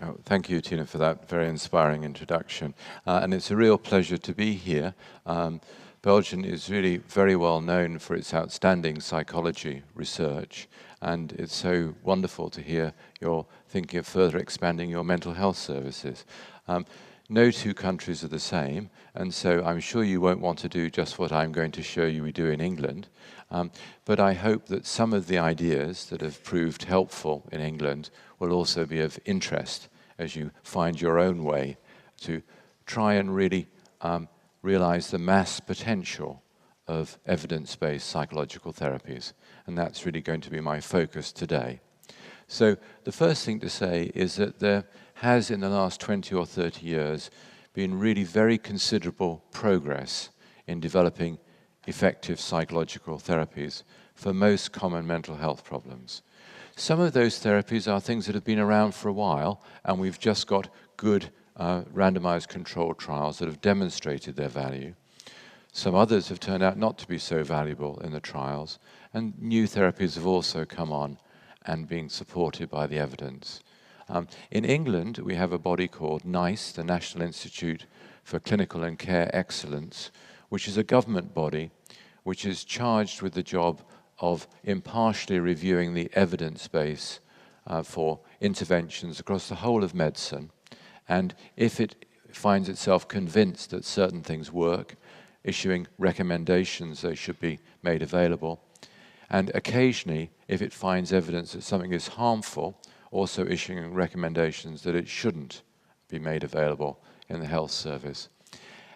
Oh, thank you, Tina, for that very inspiring introduction. And it's a real pleasure to be here. Belgium is really very well known for its outstanding psychology research, and it's so wonderful to hear you're thinking of further expanding your mental health services. No two countries are the same, and so I'm sure you won't want to do just what I'm going to show you we do in England. But I hope that some of the ideas that have proved helpful in England will also be of interest as you find your own way to try and really realize the mass potential of evidence-based psychological therapies. And that's really going to be my focus today. So the first thing to say is that there has, in the last 20 or 30 years, been really very considerable progress in developing effective psychological therapies for most common mental health problems. Some of those therapies are things that have been around for a while, and we've just got good randomized controlled trials that have demonstrated their value. Some others have turned out not to be so valuable in the trials, and new therapies have also come on and being supported by the evidence. In England, we have a body called NICE, the National Institute for Clinical and Care Excellence, which is a government body which is charged with the job of impartially reviewing the evidence base for interventions across the whole of medicine. And if it finds itself convinced that certain things work, issuing recommendations they should be made available. And occasionally, if it finds evidence that something is harmful, also issuing recommendations that it shouldn't be made available in the health service.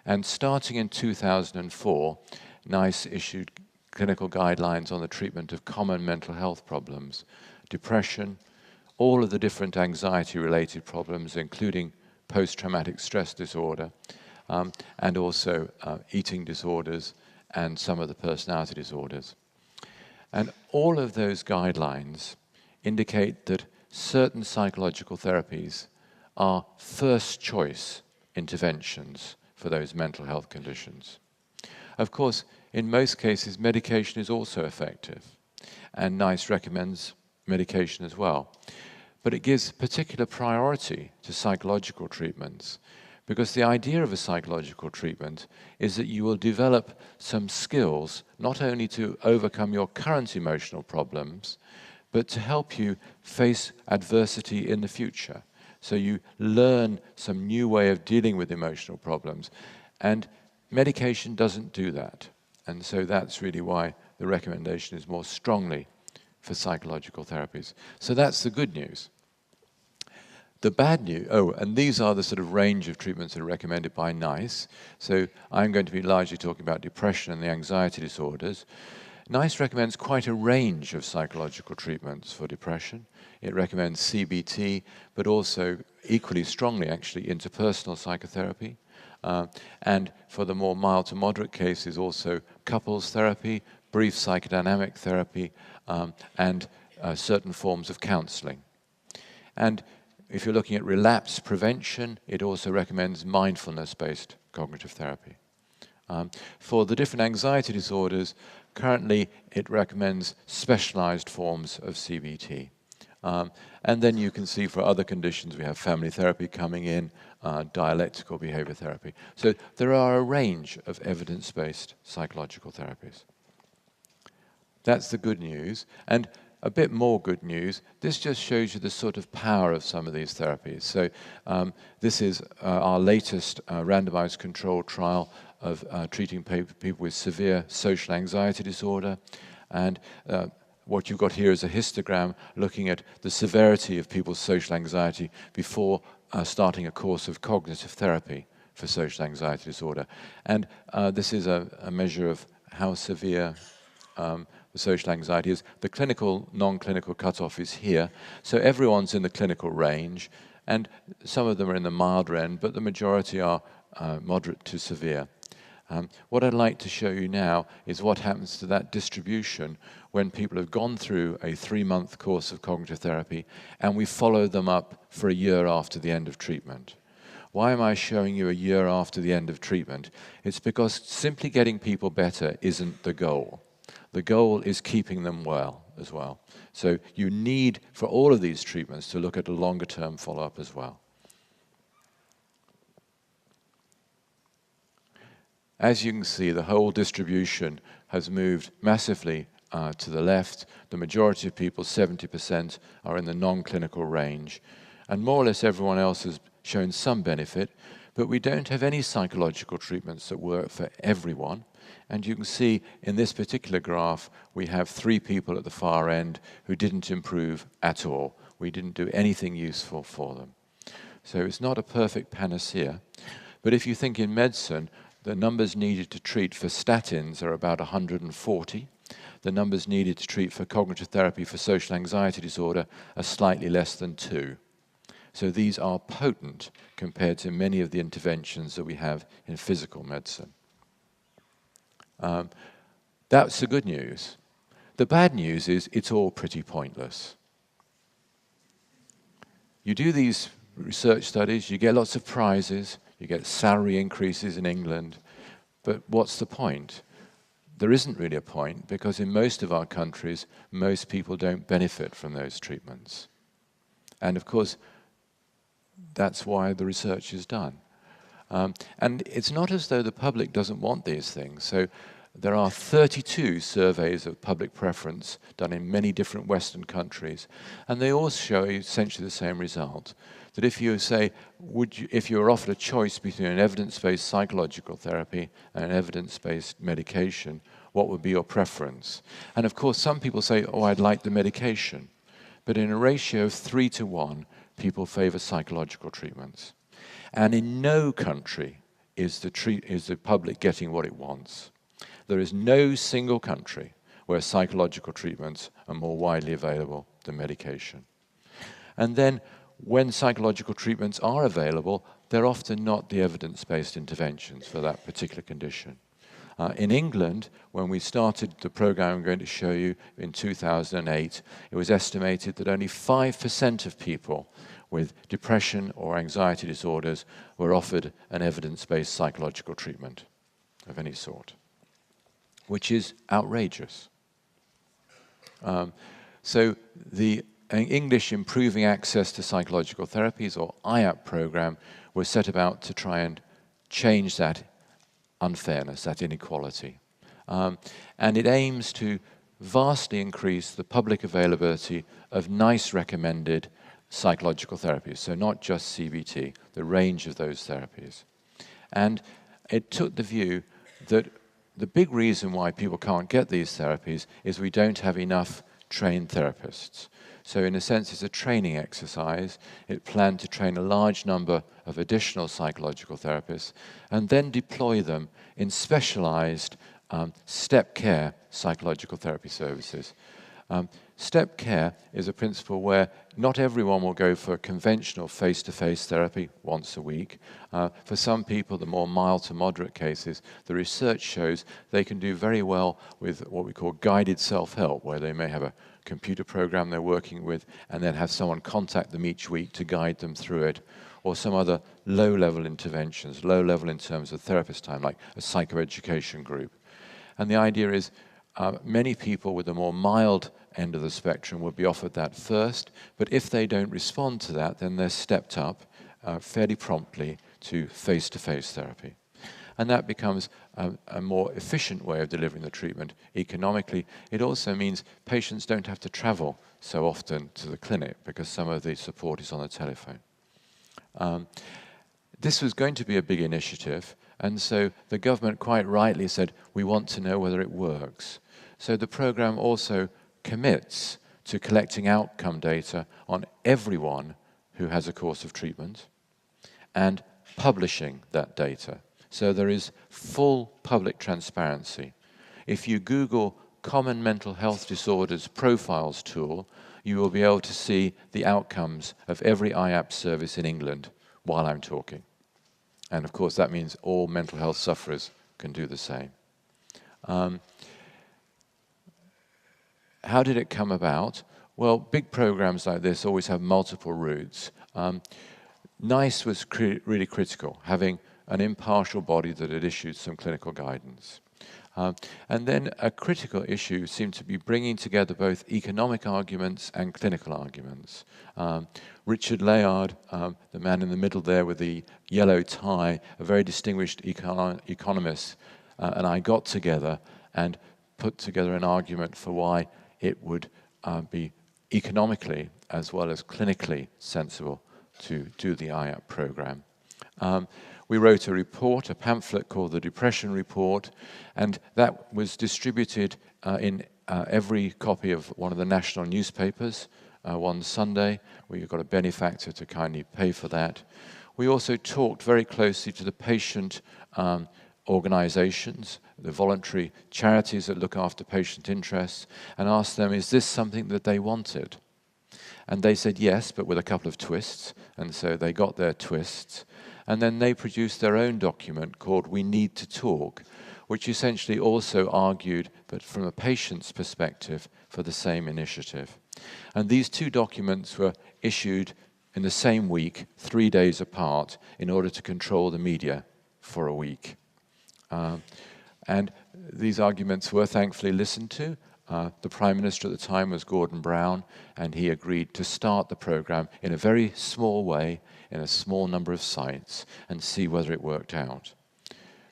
And starting in 2004, NICE issued clinical guidelines on the treatment of common mental health problems, depression, all of the different anxiety-related problems, including post-traumatic stress disorder, and also eating disorders and some of the personality disorders. And all of those guidelines indicate that certain psychological therapies are first choice interventions for those mental health conditions. Of course, in most cases, medication is also effective, and NICE recommends medication as well. But it gives particular priority to psychological treatments, because the idea of a psychological treatment is that you will develop some skills, not only to overcome your current emotional problems, but to help you face adversity in the future. So you learn some new way of dealing with emotional problems. And medication doesn't do that. And so that's really why the recommendation is more strongly for psychological therapies. So that's the good news. The bad news, and these are the sort of range of treatments that are recommended by NICE. So I'm going to be largely talking about depression and the anxiety disorders. NICE recommends quite a range of psychological treatments for depression. It recommends CBT, but also equally strongly, actually, interpersonal psychotherapy. And for the more mild to moderate cases, also couples therapy, brief psychodynamic therapy, and certain forms of counseling. And if you're looking at relapse prevention, it also recommends mindfulness-based cognitive therapy. For the different anxiety disorders, currently it recommends specialized forms of CBT. And then you can see for other conditions, we have family therapy coming in, dialectical behavior therapy. So there are a range of evidence-based psychological therapies. That's the good news. And a bit more good news, this just shows you the sort of power of some of these therapies. So this is our latest randomized controlled trial of treating people with severe social anxiety disorder. And what you've got here is a histogram looking at the severity of people's social anxiety before starting a course of cognitive therapy for social anxiety disorder. And this is a measure of how severe the social anxiety is. The clinical, non-clinical cutoff is here. So everyone's in the clinical range, and some of them are in the milder end, but the majority are moderate to severe. What I'd like to show you now is what happens to that distribution when people have gone through a 3-month course of cognitive therapy and we follow them up for a year after the end of treatment. Why am I showing you a year after the end of treatment? It's because simply getting people better isn't the goal. The goal is keeping them well, as well. So you need, for all of these treatments, to look at a longer-term follow-up as well. As you can see, the whole distribution has moved massively to the left. The majority of people, 70%, are in the non-clinical range. And more or less everyone else has shown some benefit, but we don't have any psychological treatments that work for everyone. And you can see in this particular graph, we have 3 people at the far end who didn't improve at all. We didn't do anything useful for them. So it's not a perfect panacea. But if you think in medicine, the numbers needed to treat for statins are about 140. The numbers needed to treat for cognitive therapy for social anxiety disorder are slightly less than 2. So these are potent compared to many of the interventions that we have in physical medicine. That's the good news. The bad news is it's all pretty pointless. You do these research studies, you get lots of prizes, you get salary increases in England, but what's the point? There isn't really a point, because in most of our countries, most people don't benefit from those treatments. And of course, that's why the research is done. And it's not as though the public doesn't want these things. So there are 32 surveys of public preference done in many different Western countries, and they all show essentially the same result. That if you say, if you were offered a choice between an evidence-based psychological therapy and an evidence-based medication, what would be your preference? And of course, some people say, oh, I'd like the medication. But in a ratio of 3 to 1, people favor psychological treatments. And in no country is the public getting what it wants. There is no single country where psychological treatments are more widely available than medication. And then, when psychological treatments are available, they're often not the evidence-based interventions for that particular condition. In England, when we started the program I'm going to show you in 2008, it was estimated that only 5% of people with depression or anxiety disorders were offered an evidence-based psychological treatment of any sort, which is outrageous. So the English Improving Access to Psychological Therapies, or IAPT program, was set about to try and change that unfairness, that inequality. And it aims to vastly increase the public availability of NICE recommended psychological therapies, so not just CBT, the range of those therapies. And it took the view that the big reason why people can't get these therapies is we don't have enough trained therapists. So in a sense, it's a training exercise. It planned to train a large number of additional psychological therapists and then deploy them in specialized step care psychological therapy services. Step care is a principle where not everyone will go for conventional face-to-face therapy once a week. For some people, the more mild to moderate cases, the research shows they can do very well with what we call guided self-help, where they may have a computer program they're working with and then have someone contact them each week to guide them through it, or some other low-level interventions, low-level in terms of therapist time, like a psychoeducation group. And the idea is many people with a more mild end of the spectrum would be offered that first, but if they don't respond to that, then they're stepped up fairly promptly to face-to-face therapy. And that becomes a more efficient way of delivering the treatment economically. It also means patients don't have to travel so often to the clinic because some of the support is on the telephone. This was going to be a big initiative, and so the government quite rightly said, we want to know whether it works. So the program also commits to collecting outcome data on everyone who has a course of treatment and publishing that data. So there is full public transparency. If you Google Common Mental Health Disorders Profiles tool, you will be able to see the outcomes of every IAPT service in England while I'm talking. And of course, that means all mental health sufferers can do the same. How did it come about? Well, big programs like this always have multiple routes. NICE was really critical, having an impartial body that had issued some clinical guidance. And then a critical issue seemed to be bringing together both economic arguments and clinical arguments. Richard Layard, the man in the middle there with the yellow tie, a very distinguished economist, and I got together and put together an argument for why it would be economically as well as clinically sensible to do the IAPT program. We wrote a report, a pamphlet called the Depression Report, and that was distributed in every copy of one of the national newspapers one Sunday. We got a benefactor to kindly pay for that. We also talked very closely to the patient organizations, the voluntary charities that look after patient interests, and asked them, is this something that they wanted? And they said yes, but with a couple of twists, and so they got their twists. And then they produced their own document called We Need to Talk, which essentially also argued, but from a patient's perspective, for the same initiative. And these two documents were issued in the same week, 3 days apart, in order to control the media for a week. And these arguments were thankfully listened to. The Prime Minister at the time was Gordon Brown, and he agreed to start the program in a very small way, in a small number of sites, and see whether it worked out.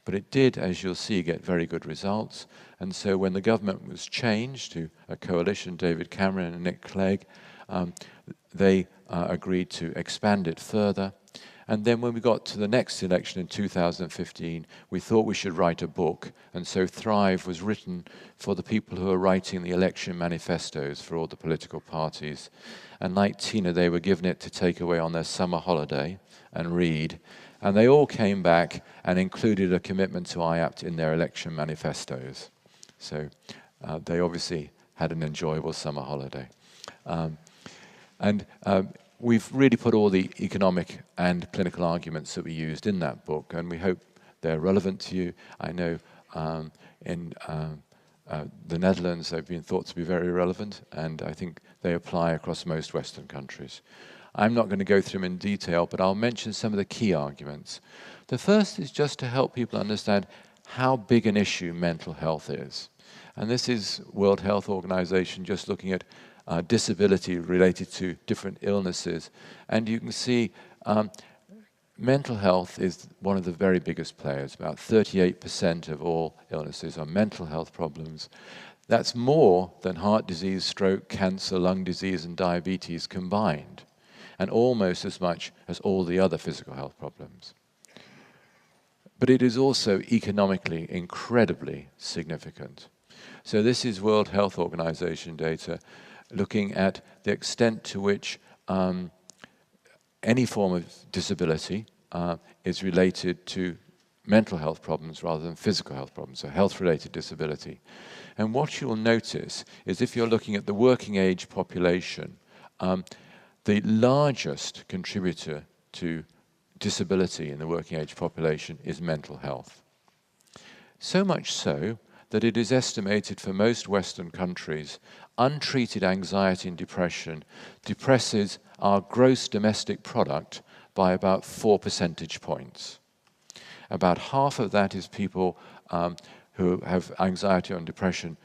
But it did, as you'll see, get very good results. And so when the government was changed to a coalition, David Cameron and Nick Clegg, they agreed to expand it further. And then when we got to the next election in 2015, we thought we should write a book. And so Thrive was written for the people who are writing the election manifestos for all the political parties. And like Tina, they were given it to take away on their summer holiday and read. And they all came back and included a commitment to IAPT in their election manifestos. So they obviously had an enjoyable summer holiday. We've really put all the economic and clinical arguments that we used in that book, and we hope they're relevant to you. I know in the Netherlands they've been thought to be very relevant, and I think they apply across most Western countries. I'm not going to go through them in detail, but I'll mention some of the key arguments. The first is just to help people understand how big an issue mental health is. And this is World Health Organization just looking at disability related to different illnesses. And you can see mental health is one of the very biggest players. About 38% of all illnesses are mental health problems. That's more than heart disease, stroke, cancer, lung disease, and diabetes combined, and almost as much as all the other physical health problems. But it is also economically incredibly significant. So this is World Health Organization data looking at the extent to which any form of disability is related to mental health problems rather than physical health problems, so health-related disability. And what you'll notice is if you're looking at the working age population, the largest contributor to disability in the working age population is mental health. So much so that it is estimated for most Western countries, untreated anxiety and depression depresses our gross domestic product by about 4 percentage points. About half of that is people who have anxiety and depression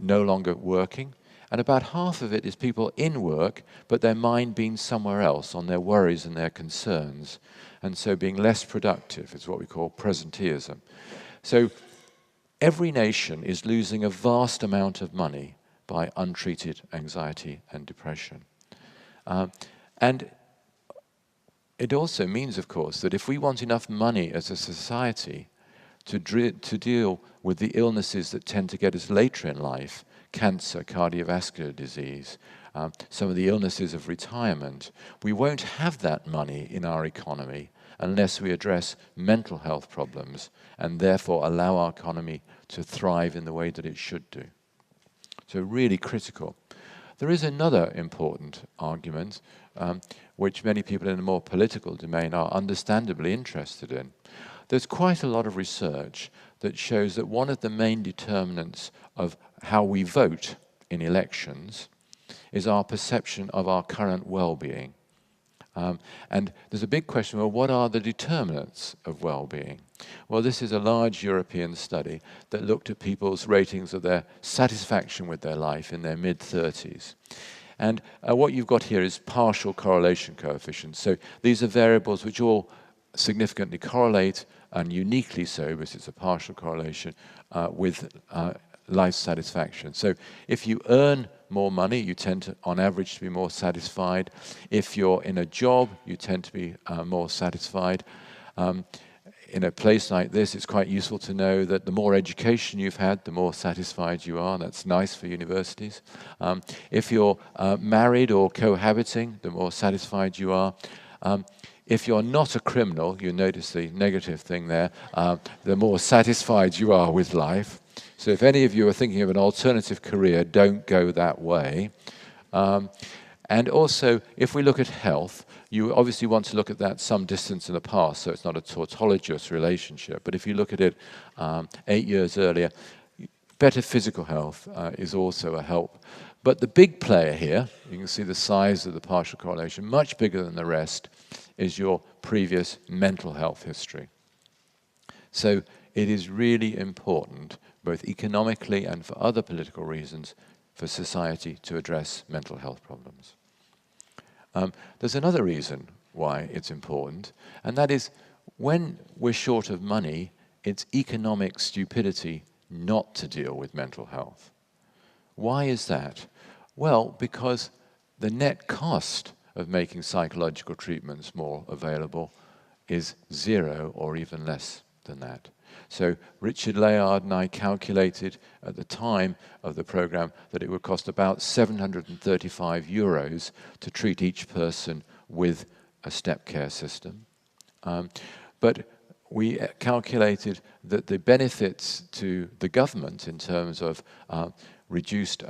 no longer working, and about half of it is people in work, but their mind being somewhere else on their worries and their concerns, and so being less productive is what we call presenteeism. So every nation is losing a vast amount of money by untreated anxiety and depression. And it also means, of course, that if we want enough money as a society to deal with the illnesses that tend to get us later in life, cancer, cardiovascular disease, some of the illnesses of retirement, we won't have that money in our economy unless we address mental health problems and therefore allow our economy to thrive in the way that it should do. So really critical. There is another important argument which many people in a more political domain are understandably interested in. There's quite a lot of research that shows that one of the main determinants of how we vote in elections is our perception of our current well-being. And there's a big question, well, what are the determinants of well-being? Well, this is a large European study that looked at people's ratings of their satisfaction with their life in their mid-30s. And what you've got here is partial correlation coefficients. So these are variables which all significantly correlate, and uniquely so, because it's a partial correlation, with life satisfaction. So if you earn more money, you tend to, on average, to be more satisfied. If you're in a job, you tend to be more satisfied. In a place like this, it's quite useful to know that the more education you've had, the more satisfied you are. That's nice for universities. If you're married or cohabiting, the more satisfied you are. If you're not a criminal, you notice the negative thing there, the more satisfied you are with life. So if any of you are thinking of an alternative career, don't go that way. And also, if we look at health, you obviously want to look at that some distance in the past, so it's not a tautologous relationship. But if you look at it 8 years earlier, better physical health is also a help. But the big player here, you can see the size of the partial correlation, much bigger than the rest, is your previous mental health history. So it is really important, both economically and for other political reasons, for society to address mental health problems. There's another reason why it's important, and that is when we're short of money, it's economic stupidity not to deal with mental health. Why is that? Well, because the net cost of making psychological treatments more available is zero or even less than that. So Richard Layard and I calculated at the time of the program that it would cost about 735 euros to treat each person with a step care system. But we calculated that the benefits to the government in terms of reduced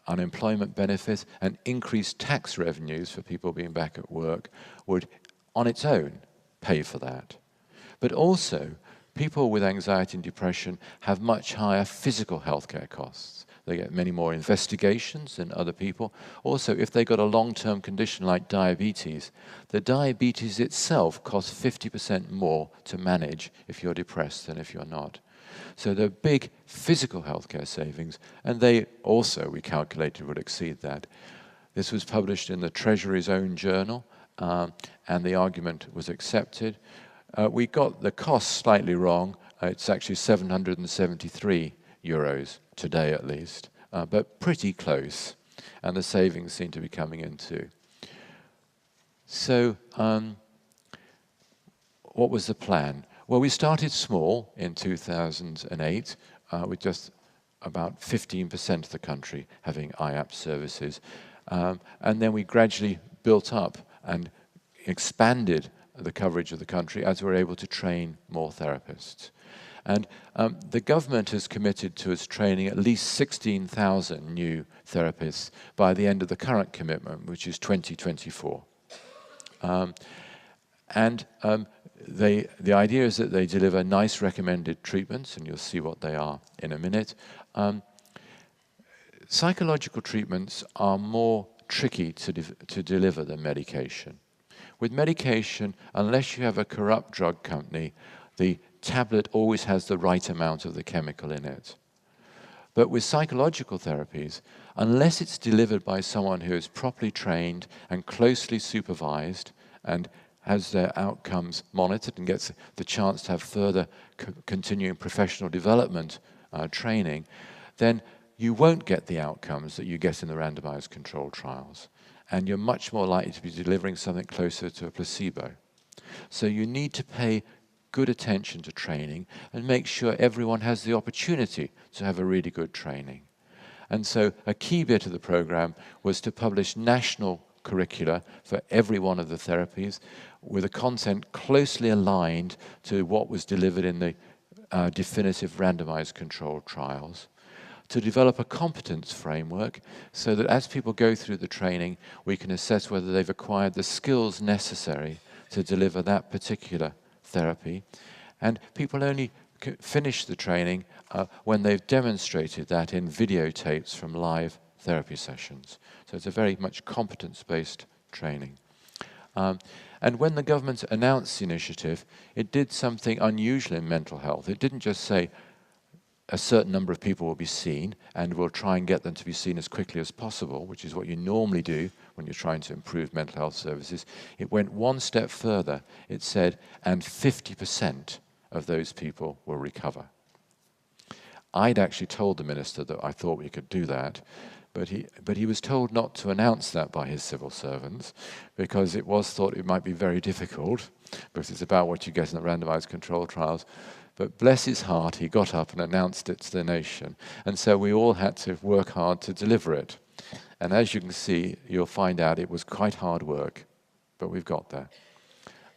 unemployment benefits and increased tax revenues for people being back at work would, on its own, pay for that. But also, people with anxiety and depression have much higher physical healthcare costs. They get many more investigations than other people. Also, if they've got a long-term condition like diabetes, the diabetes itself costs 50% more to manage if you're depressed than if you're not. So there are big physical healthcare savings, and they also, we calculated, would exceed that. This was published in the Treasury's own journal, and the argument was accepted. We got the cost slightly wrong. It's actually 773 euros today at least, but pretty close. And the savings seem to be coming in too. So what was the plan? Well, we started small in 2008 with just about 15% of the country having IAPT services. And then we gradually built up and expanded the coverage of the country as we're able to train more therapists. And the government has committed to us training at least 16,000 new therapists by the end of the current commitment, which is 2024. The idea is that they deliver nice recommended treatments, and you'll see what they are in a minute. Psychological treatments are more tricky to deliver than medication. With medication, unless you have a corrupt drug company, the tablet always has the right amount of the chemical in it. But with psychological therapies, unless it's delivered by someone who is properly trained and closely supervised and has their outcomes monitored and gets the chance to have further continuing professional development training, then you won't get the outcomes that you get in the randomized controlled trials. And you're much more likely to be delivering something closer to a placebo. So you need to pay good attention to training and make sure everyone has the opportunity to have a really good training. And so a key bit of the program was to publish national curricula for every one of the therapies with a content closely aligned to what was delivered in the definitive randomized controlled trials, to develop a competence framework so that as people go through the training, we can assess whether they've acquired the skills necessary to deliver that particular therapy. And people only finish the training when they've demonstrated that in videotapes from live therapy sessions. So it's a very much competence-based training. And when the government announced the initiative, it did something unusual in mental health. It didn't just say a certain number of people will be seen, and we'll try and get them to be seen as quickly as possible, which is what you normally do when you're trying to improve mental health services. It went one step further. It said, and 50% of those people will recover. I'd actually told the minister that I thought we could do that, but he was told not to announce that by his civil servants, because it was thought it might be very difficult, because it's about what you get in the randomized control trials. But bless his heart, he got up and announced it to the nation. And so we all had to work hard to deliver it. And as you can see, you'll find out it was quite hard work, but we've got there.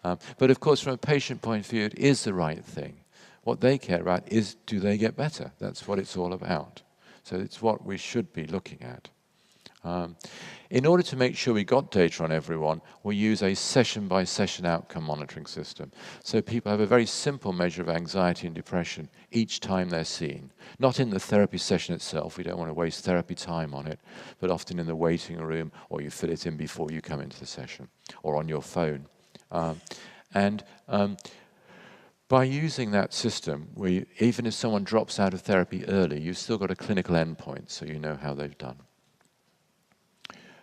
But of course, from a patient point of view, it is the right thing. What they care about is, do they get better? That's what it's all about. So it's what we should be looking at. In order to make sure we got data on everyone, we use a session-by-session outcome monitoring system. So people have a very simple measure of anxiety and depression each time they're seen. Not in the therapy session itself, we don't want to waste therapy time on it, but often in the waiting room, or you fill it in before you come into the session, or on your phone. By using that system, even if someone drops out of therapy early, you've still got a clinical endpoint, so you know how they've done.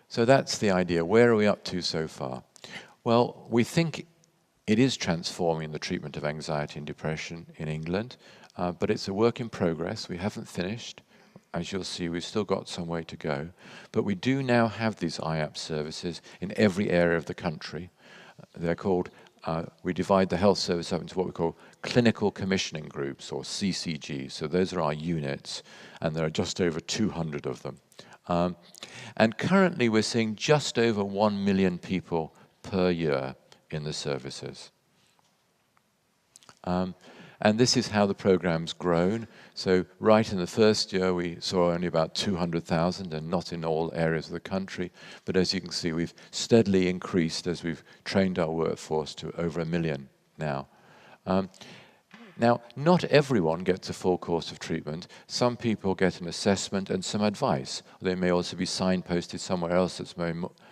So that's the idea. Where are we up to so far? Well, we think it is transforming the treatment of anxiety and depression in England, but it's a work in progress. We haven't finished. As you'll see, we've still got some way to go. But we do now have these IAPT services in every area of the country. They're called, we divide the health service up into what we call clinical commissioning groups, or CCGs. So those are our units, and there are just over 200 of them. And currently we're seeing just over 1 million people per year in the services. And this is how the program's grown. So right in the first year we saw only about 200,000, and not in all areas of the country. But as you can see, we've steadily increased as we've trained our workforce to over 1 million now. Now, not everyone gets a full course of treatment. Some people get an assessment and some advice. They may also be signposted somewhere else that's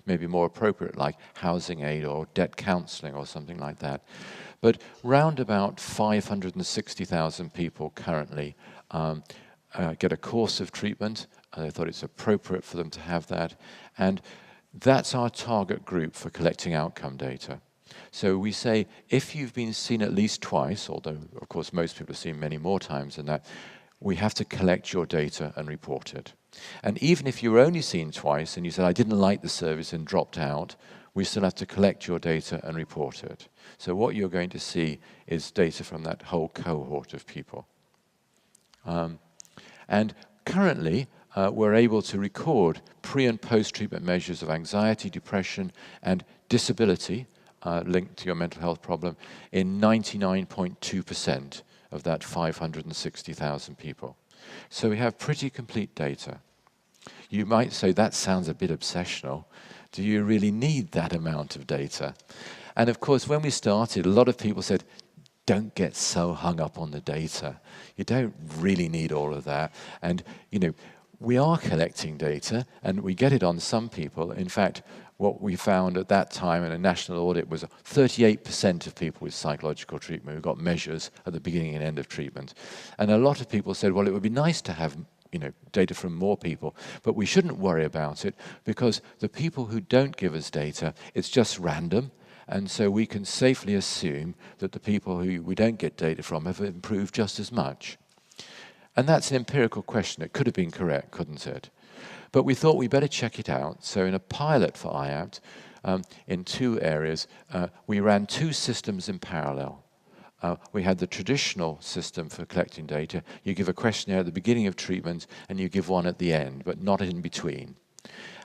maybe more appropriate, like housing aid or debt counselling or something like that. But round about 560,000 people currently get a course of treatment. I thought it's appropriate for them to have that. And that's our target group for collecting outcome data. So we say, if you've been seen at least twice, although of course most people have seen many more times than that, we have to collect your data and report it. And even if you were only seen twice and you said, I didn't like the service and dropped out, we still have to collect your data and report it. So what you're going to see is data from that whole cohort of people. And currently, we're able to record pre- and post-treatment measures of anxiety, depression, and disability linked to your mental health problem in 99.2% of that 560,000 people. So we have pretty complete data. You might say, that sounds a bit obsessional. Do you really need that amount of data? And of course, when we started, a lot of people said, don't get so hung up on the data. You don't really need all of that. And, you know, we are collecting data, and we get it on some people. In fact, what we found at that time in a national audit was 38% of people with psychological treatment who got measures at the beginning and end of treatment. And a lot of people said, well, it would be nice to have data from more people, but we shouldn't worry about it because the people who don't give us data, it's just random. And so we can safely assume that the people who we don't get data from have improved just as much. And that's an empirical question. It could have been correct, couldn't it? But we thought we'd better check it out. So in a pilot for IAPT, in 2 areas, we ran 2 systems in parallel. We had the traditional system for collecting data. You give a questionnaire at the beginning of treatment, and you give one at the end, but not in between.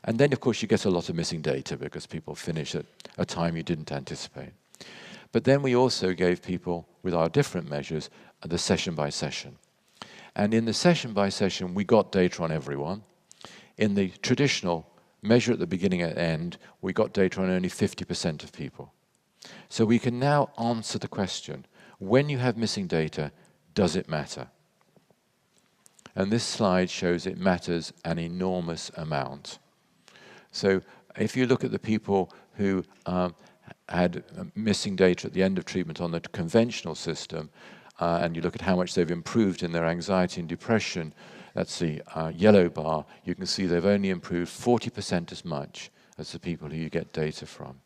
And then, of course, you get a lot of missing data because people finish at a time you didn't anticipate. But then we also gave people, with our different measures, the session by session. And in the session by session, we got data on everyone. In the traditional measure at the beginning and end, we got data on only 50% of people. So we can now answer the question, when you have missing data, does it matter? And this slide shows it matters an enormous amount. So if you look at the people who had missing data at the end of treatment on the conventional system, and you look at how much they've improved in their anxiety and depression, that's the yellow bar, you can see they've only improved 40% as much as the people who you get data from.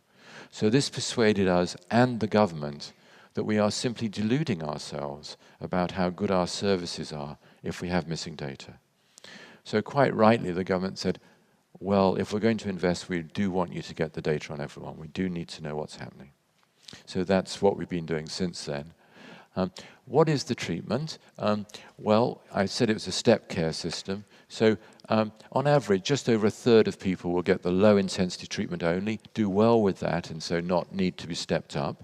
So this persuaded us and the government that we are simply deluding ourselves about how good our services are if we have missing data. So quite rightly, the government said, well, if we're going to invest, we do want you to get the data on everyone. We do need to know what's happening. So that's what we've been doing since then. What is the treatment? Well, I said it was a step care system. So on average, just over a third of people will get the low-intensity treatment only, do well with that, and so not need to be stepped up.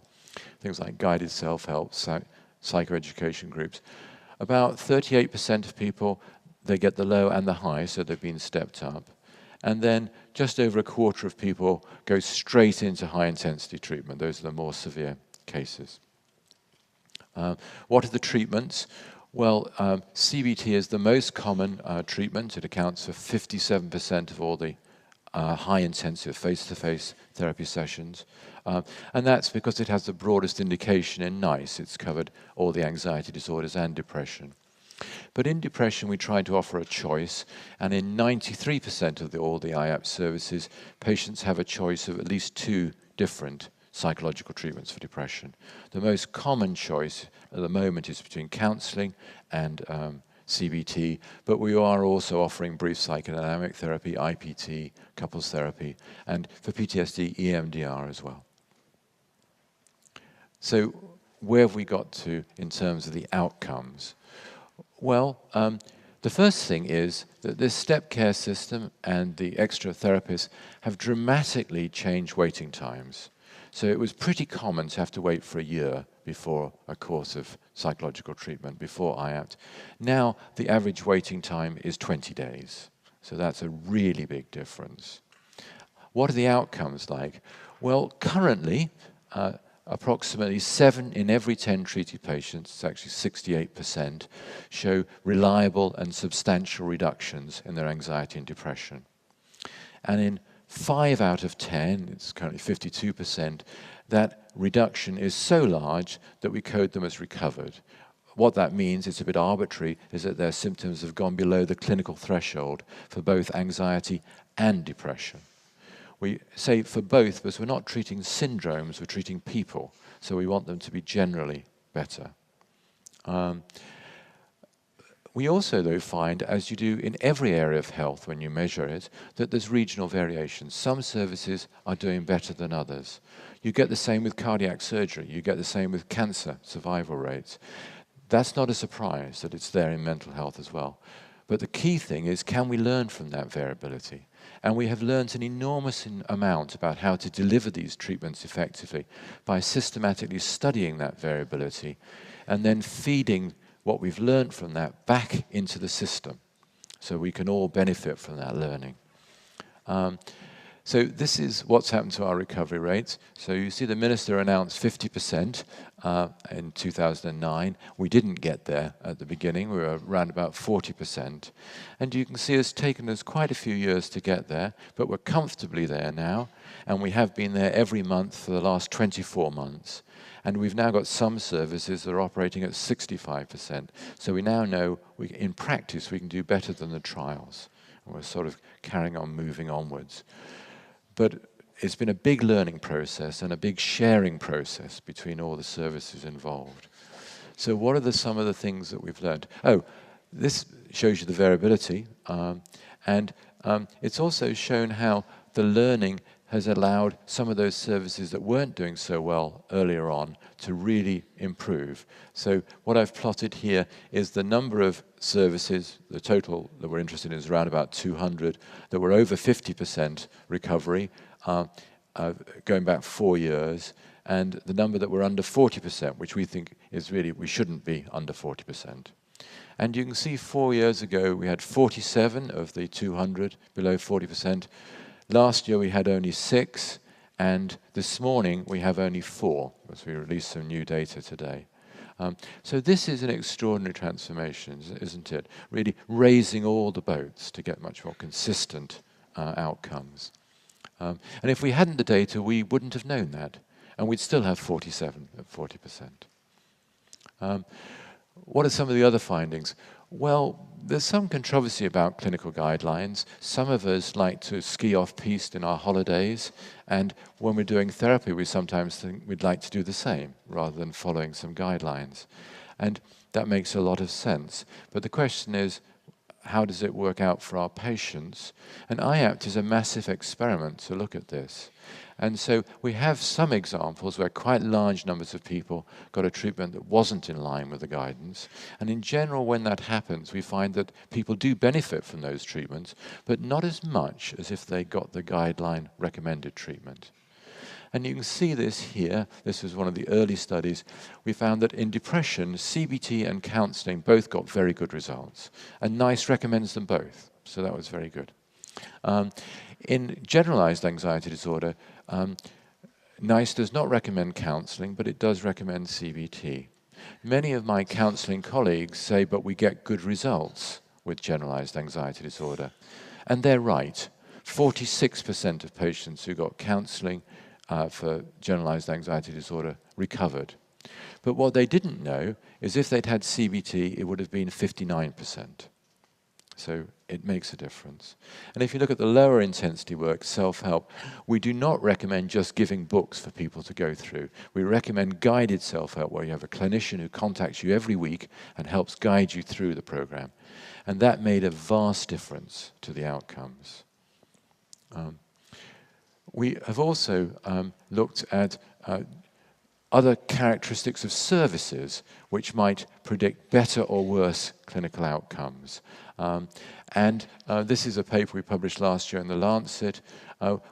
Things like guided self-help, psychoeducation groups. About 38% of people, they get the low and the high, so they've been stepped up. And then just over a quarter of people go straight into high-intensity treatment. Those are the more severe cases. What are the treatments? Well, CBT is the most common treatment. It accounts for 57% of all the high-intensive face-to-face therapy sessions. And that's because it has the broadest indication in NICE. It's covered all the anxiety disorders and depression. But in depression, we try to offer a choice, and in 93% of all the IAPT services, patients have a choice of at least 2 different psychological treatments for depression. The most common choice at the moment is between counseling and CBT, but we are also offering brief psychodynamic therapy, IAPT, couples therapy, and for PTSD, EMDR as well. So where have we got to in terms of the outcomes? Well, the first thing is that this step care system and the extra therapists have dramatically changed waiting times. So it was pretty common to have to wait for a year before a course of psychological treatment, before IAPT. Now the average waiting time is 20 days. So that's a really big difference. What are the outcomes like? Well, currently, approximately 7 in every 10 treated patients, it's actually 68%, show reliable and substantial reductions in their anxiety and depression. And in 5 out of 10, it's currently 52%, that reduction is so large that we code them as recovered. What that means, it's a bit arbitrary, is that their symptoms have gone below the clinical threshold for both anxiety and depression. We say for both because we're not treating syndromes, we're treating people. So we want them to be generally better. We also, though, find, as you do in every area of health when you measure it, that there's regional variation. Some services are doing better than others. You get the same with cardiac surgery. You get the same with cancer survival rates. That's not a surprise that it's there in mental health as well. But the key thing is, can we learn from that variability? And we have learned an enormous amount about how to deliver these treatments effectively by systematically studying that variability and then feeding what we've learned from that back into the system so we can all benefit from that learning. So this is what's happened to our recovery rates. So you see the minister announced 50% in 2009. We didn't get there at the beginning. We were around about 40%. And you can see it's taken us quite a few years to get there, but we're comfortably there now. And we have been there every month for the last 24 months. And we've now got some services that are operating at 65%. So we now know, in practice, we can do better than the trials. And we're sort of carrying on moving onwards. But it's been a big learning process and a big sharing process between all the services involved. So what are some of the things that we've learned? Oh, this shows you the variability. And it's also shown how the learning has allowed some of those services that weren't doing so well earlier on to really improve. So what I've plotted here is the number of services, the total that we're interested in is around about 200, that were over 50% recovery, going back 4 years, and the number that were under 40%, which we think is really, we shouldn't be under 40%. And you can see 4 years ago we had 47 of the 200 below 40%. Last year we had only 6, and this morning we have only 4, because we released some new data today. So this is an extraordinary transformation, isn't it? Really raising all the boats to get much more consistent outcomes. And if we hadn't the data, we wouldn't have known that. and we'd still have 47 at 40%. What are some of the other findings? Well, there's some controversy about clinical guidelines. Some of us like to ski off-piste in our holidays, and when we're doing therapy, we sometimes think we'd like to do the same, rather than following some guidelines. And that makes a lot of sense. But the question is, how does it work out for our patients? And IAPT is a massive experiment to look at this. And so we have some examples where quite large numbers of people got a treatment that wasn't in line with the guidance. And in general, when that happens, we find that people do benefit from those treatments, but not as much as if they got the guideline recommended treatment. And you can see this here. This was one of the early studies. We found that in depression, CBT and counseling both got very good results. And NICE recommends them both. So that was very good. In generalized anxiety disorder, NICE does not recommend counseling, but it does recommend CBT. Many of my counseling colleagues say, but we get good results with generalized anxiety disorder. And they're right. 46% of patients who got counseling for generalized anxiety disorder recovered. But what they didn't know is if they'd had CBT, it would have been 59%. So it makes a difference. And if you look at the lower intensity work, self-help, we do not recommend just giving books for people to go through. We recommend guided self-help, where you have a clinician who contacts you every week and helps guide you through the program. And that made a vast difference to the outcomes. We have also looked at other characteristics of services which might predict better or worse clinical outcomes. This is a paper we published last year in The Lancet,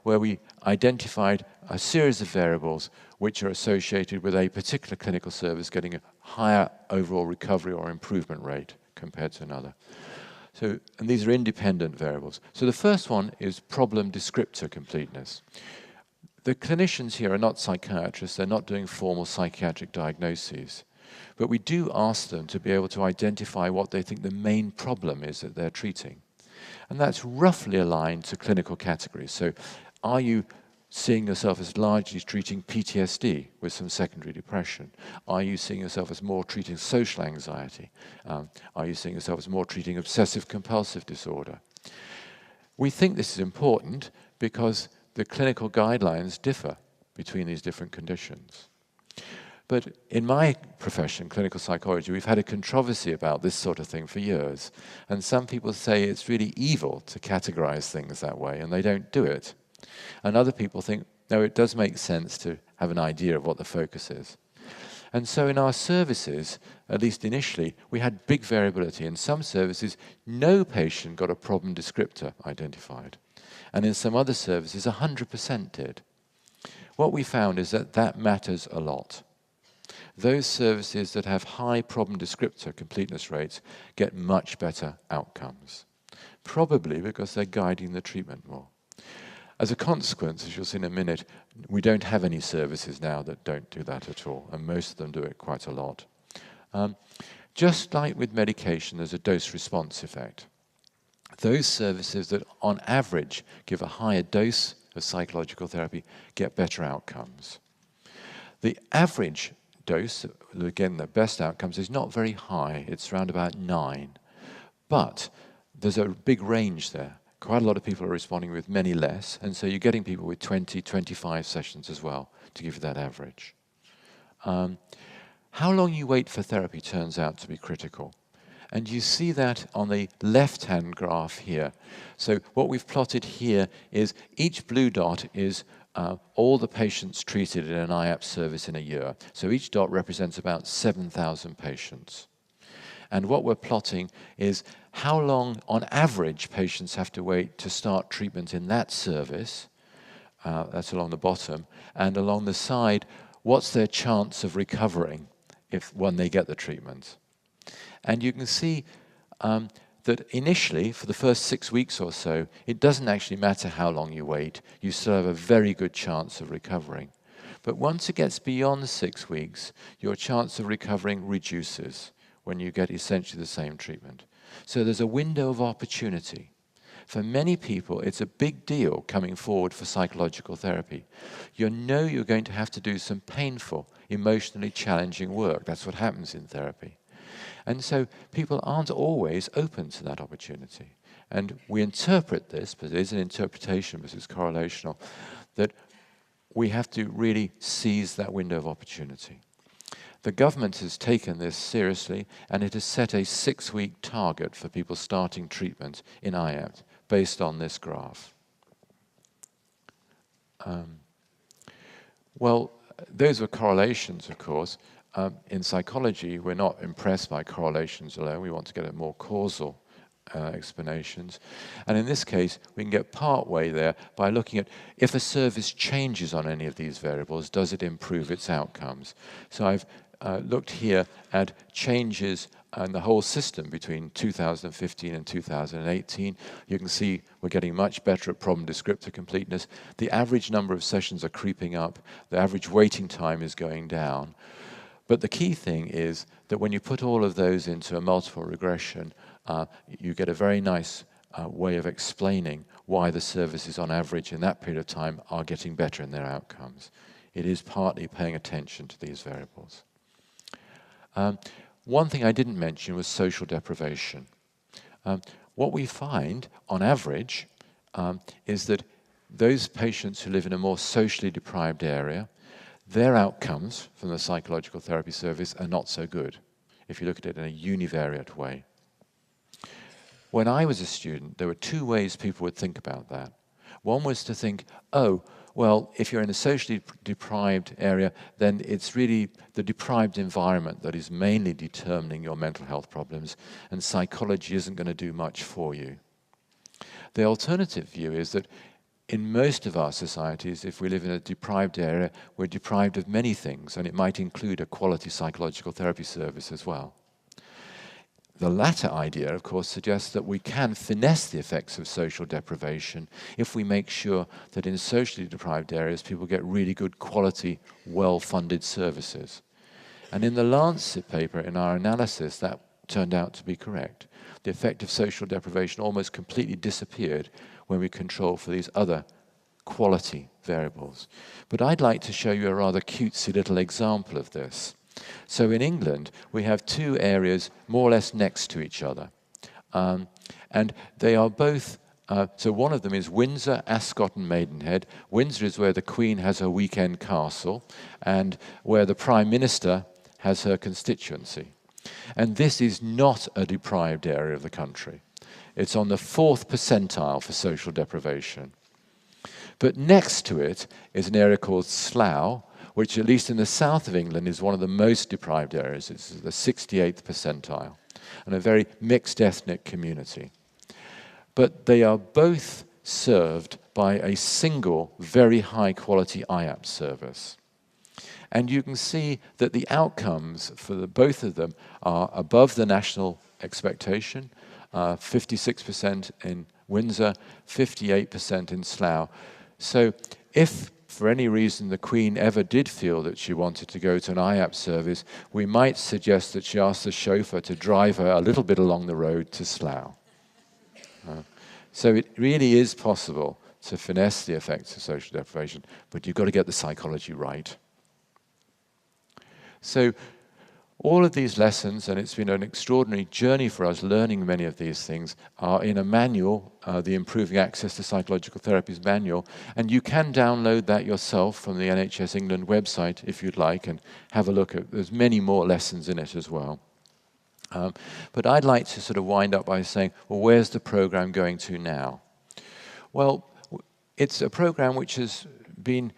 where we identified a series of variables which are associated with a particular clinical service getting a higher overall recovery or improvement rate compared to another. And these are independent variables. So the first one is problem descriptor completeness. The clinicians here are not psychiatrists, they're not doing formal psychiatric diagnoses, but we do ask them to be able to identify what they think the main problem is that they're treating. And that's roughly aligned to clinical categories. So are you seeing yourself as largely treating PTSD with some secondary depression? Are you seeing yourself as more treating social anxiety? Are you seeing yourself as more treating obsessive compulsive disorder? We think this is important because the clinical guidelines differ between these different conditions. But in my profession, clinical psychology, we've had a controversy about this sort of thing for years. And some people say it's really evil to categorize things that way, and they don't do it. And other people think, no, it does make sense to have an idea of what the focus is. And so in our services, at least initially, we had big variability. In some services, no patient got a problem descriptor identified. And in some other services, 100% did. What we found is that that matters a lot. Those services that have high problem descriptor completeness rates get much better outcomes, probably because they're guiding the treatment more. As a consequence, as you'll see in a minute, we don't have any services now that don't do that at all, and most of them do it quite a lot. Just like with medication, there's a dose-response effect. Those services that, on average, give a higher dose of psychological therapy get better outcomes. The average dose, again, the best outcomes, is not very high. It's around about 9. But there's a big range there. Quite a lot of people are responding with many less, and so you're getting people with 20, 25 sessions as well to give you that average. How long you wait for therapy turns out to be critical. And you see that on the left-hand graph here. So what we've plotted here is each blue dot is all the patients treated in an IAPT service in a year. So each dot represents about 7,000 patients. And what we're plotting is how long, on average, patients have to wait to start treatment in that service. That's along the bottom. And along the side, what's their chance of recovering when they get the treatment. And you can see that initially, for the first 6 weeks or so, it doesn't actually matter how long you wait. You still have a very good chance of recovering. But once it gets beyond 6 weeks, your chance of recovering reduces when you get essentially the same treatment. So there's a window of opportunity For many people, it's a big deal coming forward for psychological therapy. You know you're going to have to do some painful, emotionally challenging work. That's what happens in therapy. And so people aren't always open to that opportunity. And we interpret this, but it is an interpretation, because it's correlational, that we have to really seize that window of opportunity. The government has taken this seriously, and it has set a 6-week target for people starting treatment in IAPT based on this graph. Well, those were correlations, of course. In psychology, we're not impressed by correlations alone. We want to get at more causal explanations. And in this case, we can get part way there by looking at if a service changes on any of these variables, does it improve its outcomes? So I've looked here at changes in the whole system between 2015 and 2018. You can see we're getting much better at problem descriptor completeness. The average number of sessions are creeping up. The average waiting time is going down. But the key thing is that when you put all of those into a multiple regression, you get a very nice way of explaining why the services on average in that period of time are getting better in their outcomes. It is partly paying attention to these variables. One thing I didn't mention was social deprivation. What we find, on average, is that those patients who live in a more socially deprived area, their outcomes from the psychological therapy service are not so good, if you look at it in a univariate way. When I was a student, there were 2 ways people would think about that. One was to think, oh, well, if you're in a socially deprived area, then it's really the deprived environment that is mainly determining your mental health problems, and psychology isn't going to do much for you. The alternative view is that in most of our societies, if we live in a deprived area, we're deprived of many things, and it might include a quality psychological therapy service as well. The latter idea, of course, suggests that we can finesse the effects of social deprivation if we make sure that in socially deprived areas people get really good quality, well-funded services. And in the Lancet paper, in our analysis, that turned out to be correct. The effect of social deprivation almost completely disappeared when we control for these other quality variables. But I'd like to show you a rather cutesy little example of this. So in England, we have 2 areas more or less next to each other. And they are both, so one of them is Windsor, Ascot and Maidenhead. Windsor is where the Queen has her weekend castle and where the Prime Minister has her constituency. And this is not a deprived area of the country. It's on the 4th percentile for social deprivation. But next to it is an area called Slough, which at least in the south of England is one of the most deprived areas. It's the 68th percentile, and a very mixed ethnic community. But they are both served by a single, very high-quality IAPT service. And you can see that the outcomes for both of them are above the national expectation, 56% in Windsor, 58% in Slough. So if for any reason the Queen ever did feel that she wanted to go to an IAPT service, we might suggest that she ask the chauffeur to drive her a little bit along the road to Slough. So it really is possible to finesse the effects of social deprivation, but you've got to get the psychology right. So all of these lessons, and it's been an extraordinary journey for us learning many of these things, are in a manual, the Improving Access to Psychological Therapies manual, and you can download that yourself from the NHS England website if you'd like and have a look at, there's many more lessons in it as well. But I'd like to sort of wind up by saying, well, where's the program going to now? Well, it's a program which has been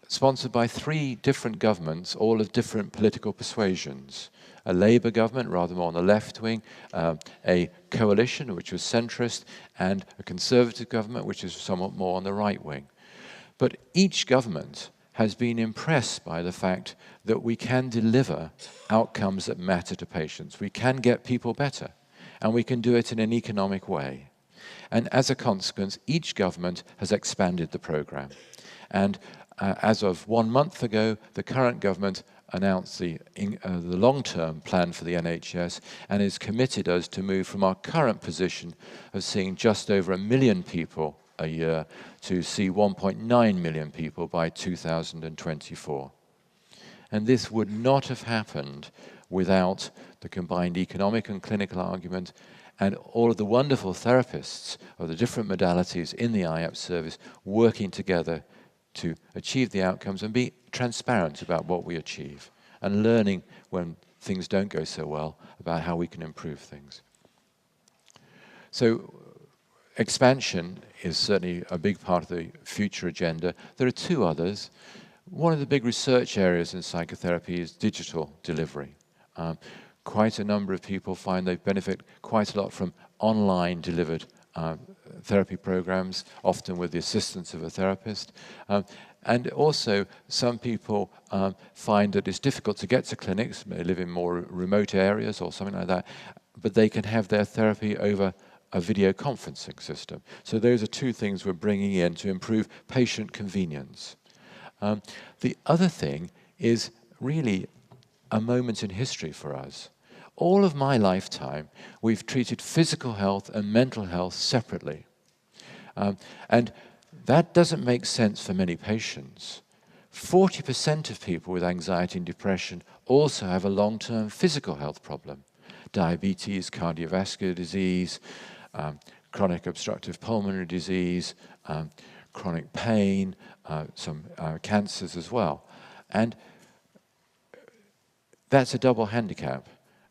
sponsored by 3 different governments, all of different political persuasions. A Labour government, rather more on the left wing, a coalition, which was centrist, and a Conservative government, which is somewhat more on the right wing. But each government has been impressed by the fact that we can deliver outcomes that matter to patients. We can get people better, and we can do it in an economic way. And as a consequence, each government has expanded the program. And as of 1 month ago, the current government announced the long-term plan for the NHS and has committed us to move from our current position of seeing just over 1 million people a year to see 1.9 million people by 2024. And this would not have happened without the combined economic and clinical argument and all of the wonderful therapists of the different modalities in the IAPT service working together to achieve the outcomes and be transparent about what we achieve and learning when things don't go so well about how we can improve things. So expansion is certainly a big part of the future agenda. There are two others. One of the big research areas in psychotherapy is digital delivery. Quite a number of people find they benefit quite a lot from online delivered therapy programs, often with the assistance of a therapist. And also, some people find that it's difficult to get to clinics, may live in more remote areas or something like that, but they can have their therapy over a video conferencing system. So those are two things we're bringing in to improve patient convenience. The other thing is really a moment in history for us. All of my lifetime, we've treated physical health and mental health separately. And that doesn't make sense for many patients. 40% of people with anxiety and depression also have a long-term physical health problem. Diabetes, cardiovascular disease, chronic obstructive pulmonary disease, chronic pain, some cancers as well. And that's a double handicap.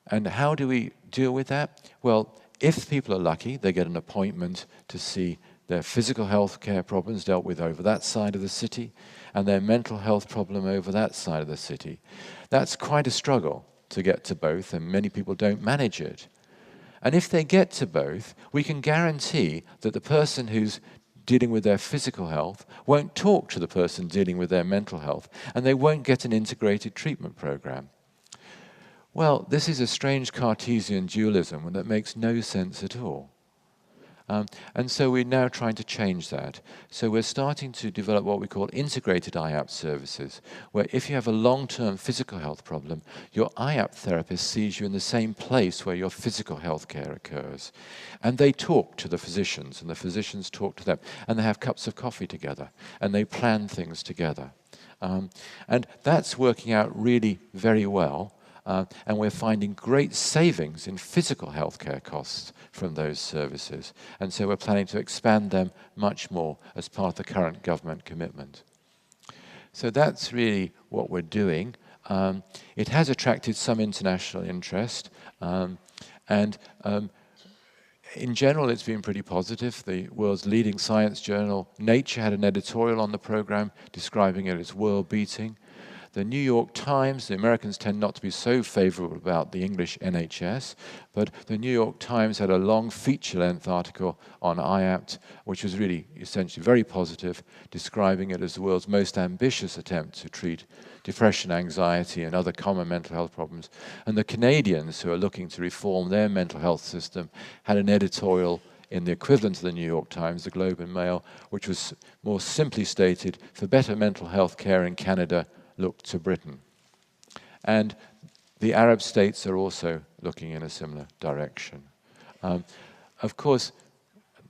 And how do we deal with that? Well, if people are lucky, they get an appointment to see their physical health care problems dealt with over that side of the city and their mental health problem over that side of the city. That's quite a struggle to get to both, and many people don't manage it. And if they get to both, we can guarantee that the person who's dealing with their physical health won't talk to the person dealing with their mental health, and they won't get an integrated treatment program. Well, this is a strange Cartesian dualism that makes no sense at all. And so we're now trying to change that. So we're starting to develop what we call integrated IAPT services, where if you have a long-term physical health problem, your IAPT therapist sees you in the same place where your physical health care occurs. And they talk to the physicians, and the physicians talk to them, and they have cups of coffee together, and they plan things together. And that's working out really very well. And we're finding great savings in physical healthcare costs from those services. And so we're planning to expand them much more as part of the current government commitment. So that's really what we're doing. It has attracted some international interest. In general, it's been pretty positive. The world's leading science journal, Nature, had an editorial on the program describing it as world-beating. The New York Times, the Americans tend not to be so favorable about the English NHS, but the New York Times had a long feature-length article on IAPT, which was really essentially very positive, describing it as the world's most ambitious attempt to treat depression, anxiety, and other common mental health problems. And the Canadians, who are looking to reform their mental health system, had an editorial in the equivalent of the New York Times, the Globe and Mail, which was more simply stated, for better mental health care in Canada, look to Britain. And the Arab states are also looking in a similar direction. Of course,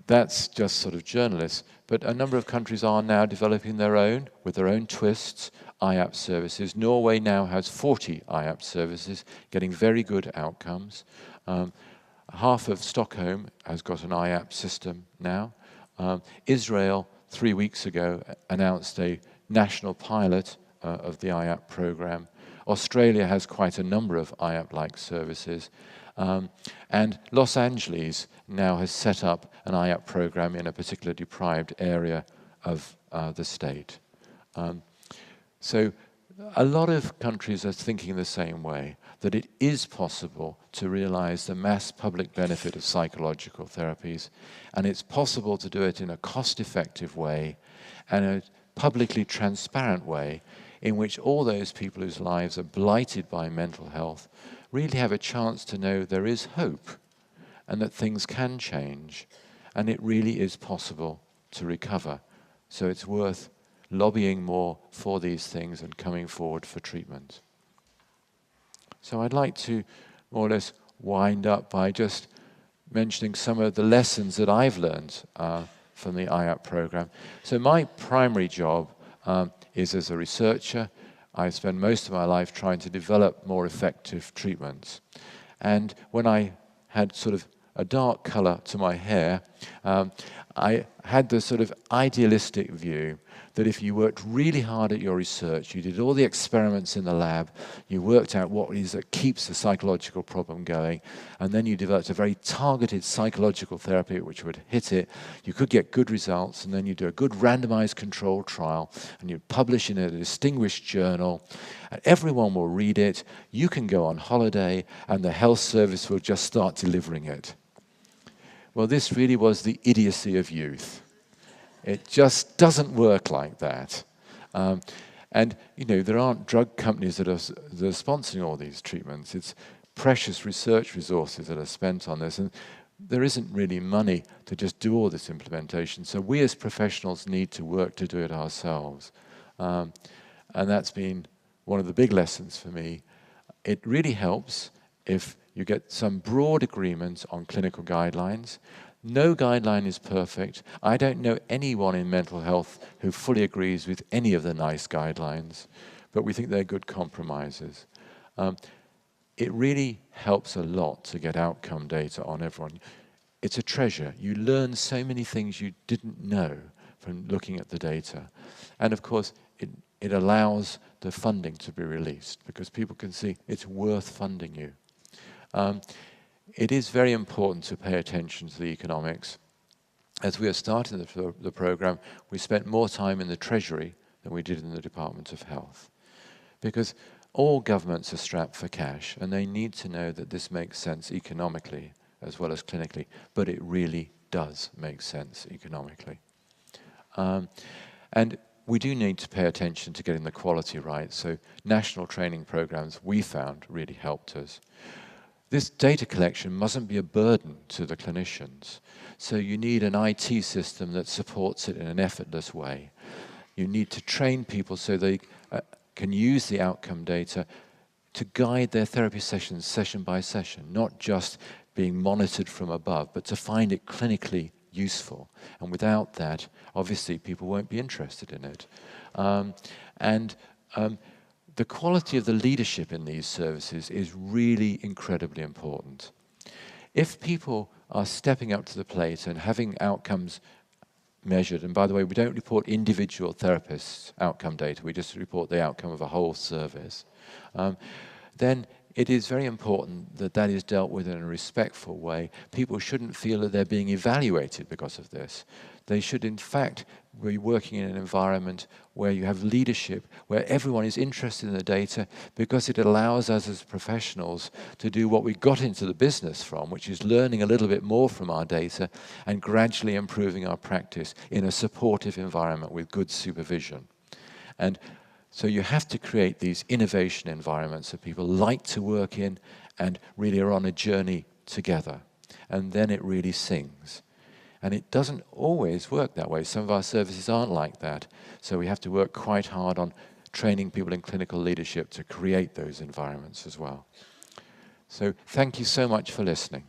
that's just sort of journalists, but a number of countries are now developing their own, with their own twists, IAPT services. Norway now has 40 IAPT services, getting very good outcomes. Half of Stockholm has got an IAPT system now. Israel, 3 weeks ago, announced a national pilot of the IAPT program. Australia has quite a number of IAPT-like services. And Los Angeles now has set up an IAPT program in a particular deprived area of the state. So a lot of countries are thinking the same way, that it is possible to realize the mass public benefit of psychological therapies, and it's possible to do it in a cost-effective way and a publicly transparent way in which all those people whose lives are blighted by mental health really have a chance to know there is hope and that things can change and it really is possible to recover. So it's worth lobbying more for these things and coming forward for treatment. So I'd like to more or less wind up by just mentioning some of the lessons that I've learned from the IAPT program. So my primary job is as a researcher. I spend most of my life trying to develop more effective treatments. And when I had sort of a dark color to my hair, I had this sort of idealistic view that if you worked really hard at your research, you did all the experiments in the lab, you worked out what it is that keeps the psychological problem going, and then you developed a very targeted psychological therapy which would hit it, you could get good results, and then you do a good randomized controlled trial, and you publish in a distinguished journal, and everyone will read it, you can go on holiday, and the health service will just start delivering it. Well, this really was the idiocy of youth. It just doesn't work like that. And, you know, there aren't drug companies that are sponsoring all these treatments. It's precious research resources that are spent on this. And there isn't really money to just do all this implementation. So we as professionals need to work to do it ourselves. And that's been one of the big lessons for me. It really helps if you get some broad agreement on clinical guidelines. No guideline is perfect. I don't know anyone in mental health who fully agrees with any of the NICE guidelines, but we think they're good compromises. It really helps a lot to get outcome data on everyone. It's a treasure. You learn so many things you didn't know from looking at the data. And of course, it allows the funding to be released because people can see it's worth funding you. It is very important to pay attention to the economics. As we are starting the program, we spent more time in the Treasury than we did in the Department of Health. Because all governments are strapped for cash, and they need to know that this makes sense economically as well as clinically, but it really does make sense economically. And we do need to pay attention to getting the quality right, so national training programs we found really helped us. This data collection mustn't be a burden to the clinicians. So you need an IT system that supports it in an effortless way. You need to train people so they can use the outcome data to guide their therapy sessions session by session, not just being monitored from above, but to find it clinically useful. And without that, obviously, people won't be interested in it. The quality of the leadership in these services is really incredibly important. If people are stepping up to the plate and having outcomes measured, and by the way, we don't report individual therapists' outcome data, we just report the outcome of a whole service, then it is very important that that is dealt with in a respectful way. People shouldn't feel that they're being evaluated because of this. They should, in fact, be working in an environment where you have leadership, where everyone is interested in the data, because it allows us as professionals to do what we got into the business from, which is learning a little bit more from our data and gradually improving our practice in a supportive environment with good supervision. And so you have to create these innovation environments that people like to work in and really are on a journey together. And then it really sings. And it doesn't always work that way. Some of our services aren't like that. So we have to work quite hard on training people in clinical leadership to create those environments as well. So thank you so much for listening.